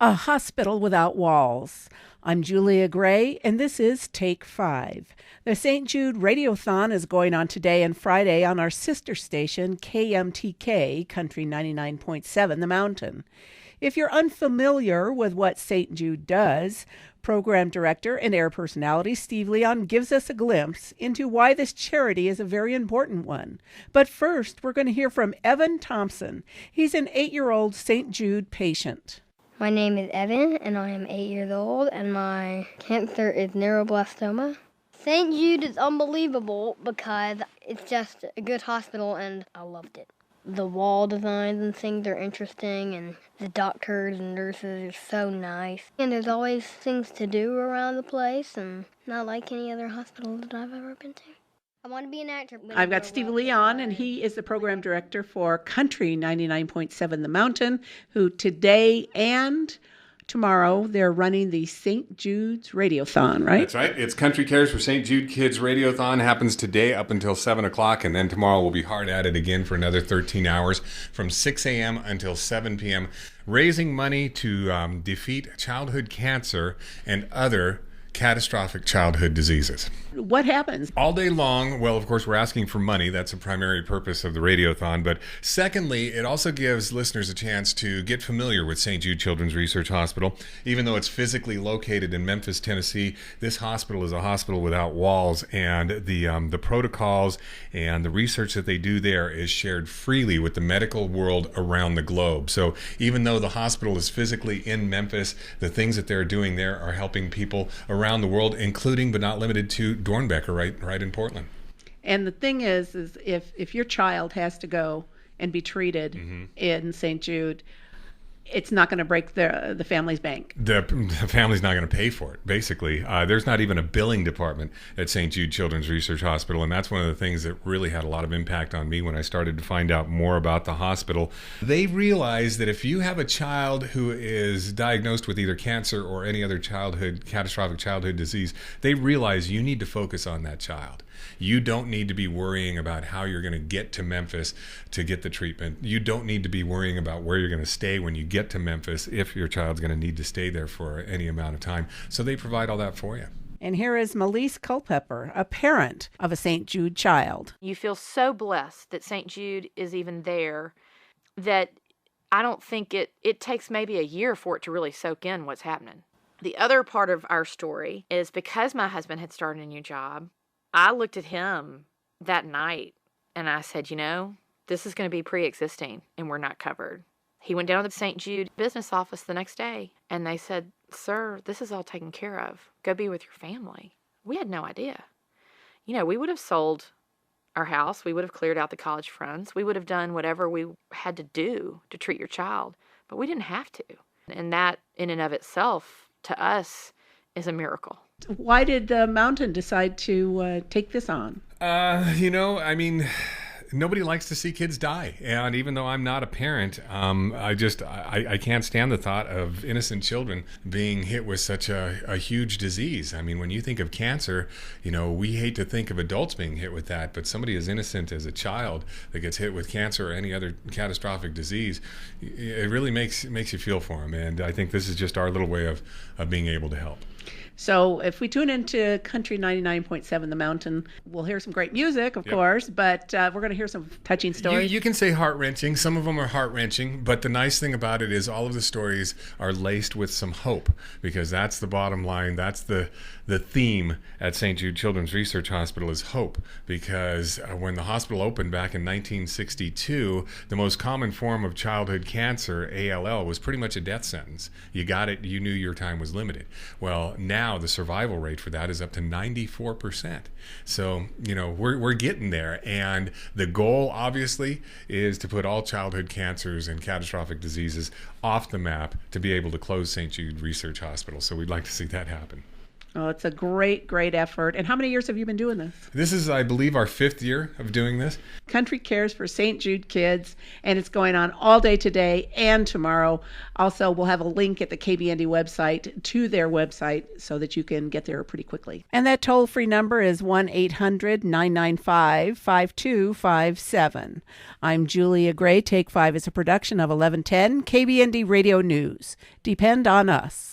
A Hospital Without Walls. I'm Julia Gray, and this is Take 5. The St. Jude Radiothon is going on today and Friday on our sister station, KMTK, Country 99.7 The Mountain. If you're unfamiliar with what St. Jude does, Program Director and Air Personality Steve Leon gives us a glimpse into why this charity is a very important one. But first, we're going to hear from Evan Thompson. He's an 8-year-old St. Jude patient. My name is Evan, and I am 8 years old, and my cancer is neuroblastoma. St. Jude is unbelievable because it's just a good hospital, and I loved it. The wall designs and things are interesting, and the doctors and nurses are so nice. And there's always things to do around the place, and not like any other hospital that I've ever been to. I want to be an actor. I've got Steve Leon, and he is the program director for Country 99.7 The Mountain, who today and tomorrow they're running the St. Jude's Radiothon, right? That's right. It's Country Cares for St. Jude Kids Radiothon. Happens today up until 7 o'clock, and then tomorrow we'll be hard at it again for another 13 hours from 6 a.m. until 7 p.m., raising money to defeat childhood cancer and other catastrophic childhood diseases. What happens? All day long, well, of course, we're asking for money. That's a primary purpose of the Radiothon. But secondly, it also gives listeners a chance to get familiar with St. Jude Children's Research Hospital. Even though it's physically located in Memphis, Tennessee, this hospital is a hospital without walls, and the protocols and the research that they do there is shared freely with the medical world around the globe. So even though the hospital is physically in Memphis, the things that they're doing there are helping people around the world, including but not limited to Dornbecker, right in Portland. And the thing is if your child has to go and be treated in St. Jude, it's not going to break the family's bank. The family's not going to pay for it, basically. There's not even a billing department at St. Jude Children's Research Hospital, and that's one of the things that really had a lot of impact on me when I started to find out more about the hospital. They realized that if you have a child who is diagnosed with either cancer or any other catastrophic childhood disease, they realize you need to focus on that child. You don't need to be worrying about how you're going to get to Memphis to get the treatment. You don't need to be worrying about where you're going to stay when you get to Memphis if your child's going to need to stay there for any amount of time. So they provide all that for you. And here is Melise Culpepper, a parent of a St. Jude child. You feel so blessed that St. Jude is even there that I don't think it takes maybe a year for it to really soak in what's happening. The other part of our story is because my husband had started a new job, I looked at him that night and I said, this is going to be pre-existing and we're not covered. He went down to the St. Jude business office the next day and they said, "Sir, this is all taken care of. Go be with your family." We had no idea. We would have sold our house. We would have cleared out the college funds. We would have done whatever we had to do to treat your child, but we didn't have to. And that in and of itself to us is a miracle. Why did the Mountain decide to take this on? Nobody likes to see kids die. And even though I'm not a parent, I can't stand the thought of innocent children being hit with such a huge disease. I mean, when you think of cancer, we hate to think of adults being hit with that, but somebody as innocent as a child that gets hit with cancer or any other catastrophic disease, it really makes you feel for them. And I think this is just our little way of being able to help. So if we tune into Country 99.7 The Mountain, we'll hear some great music, of course, but we're going to hear some touching stories. You can say heart-wrenching. Some of them are heart-wrenching, but the nice thing about it is all of the stories are laced with some hope, because that's the bottom line. That's the theme at St. Jude Children's Research Hospital is hope, because when the hospital opened back in 1962, the most common form of childhood cancer, ALL, was pretty much a death sentence. You got it, you knew your time was limited. Well, now the survival rate for that is up to 94%. So, we're getting there. And the goal, obviously, is to put all childhood cancers and catastrophic diseases off the map to be able to close St. Jude Research Hospital. So we'd like to see that happen. Oh, it's a great, great effort. And how many years have you been doing this? This is, I believe, our 5th year of doing this. Country Cares for St. Jude Kids, and it's going on all day today and tomorrow. Also, we'll have a link at the KBND website to their website so that you can get there pretty quickly. And that toll-free number is 1-800-995-5257. I'm Julia Gray. Take 5 is a production of 1110 KBND Radio News. Depend on us.